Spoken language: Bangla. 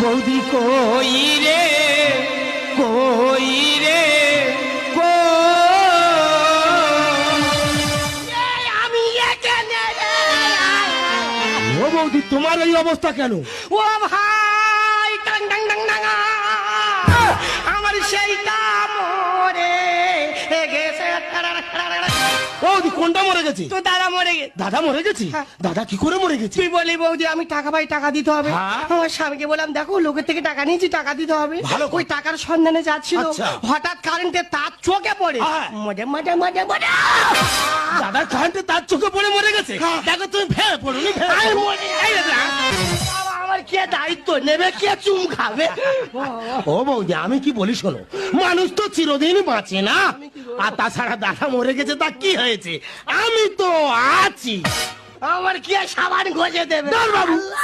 বৌদি কই রে কই রে আমি এখানে রে। ও বৌদি তোমার এই অবস্থা কেন? ও ভাই টাং টাং টাং টাং আমার সেইটা মরে গেছে। বৌদি কোনটা মরে গেছে? তো দাদা মরে গেছে। দাদা মরে গেছে? হ্যাঁ। দাদা কি করে মরে গেছে? তুই বলি বৌদি আমি টাকা পাই, টাকা দিতে হবে। হ্যাঁ। আমার স্বামীকে বললাম দেখো লোকের থেকে টাকা নিয়েছি, টাকা দিতে হবে। ভালো। ওই টাকার সন্ধানে যাচ্ছিল, আচ্ছা। হঠাৎ কারেন্টের তার চোখে পড়ে হ্যাঁ। মজা মজা মজা মজা দাদার কারেন্টে তার চোখে পড়ে মরে গেছে? হ্যাঁ। দেখো তুমি ভেবে পড়ুনি, ভেবে আমি পড়ো। মরে এই রে, বাবা, আমার কে দায়িত্ব নেবে, কে চুম খাবে? ও বৌদি আমি কি বলি শোনো, মানুষ তো চিরদিন বাঁচে না। আর তাছাড়া দাদা মরে গেছে তা কি হয়েছে, আমি তো আছি। আমার কে সাবান ঘষে দেবে? ধর বাবু।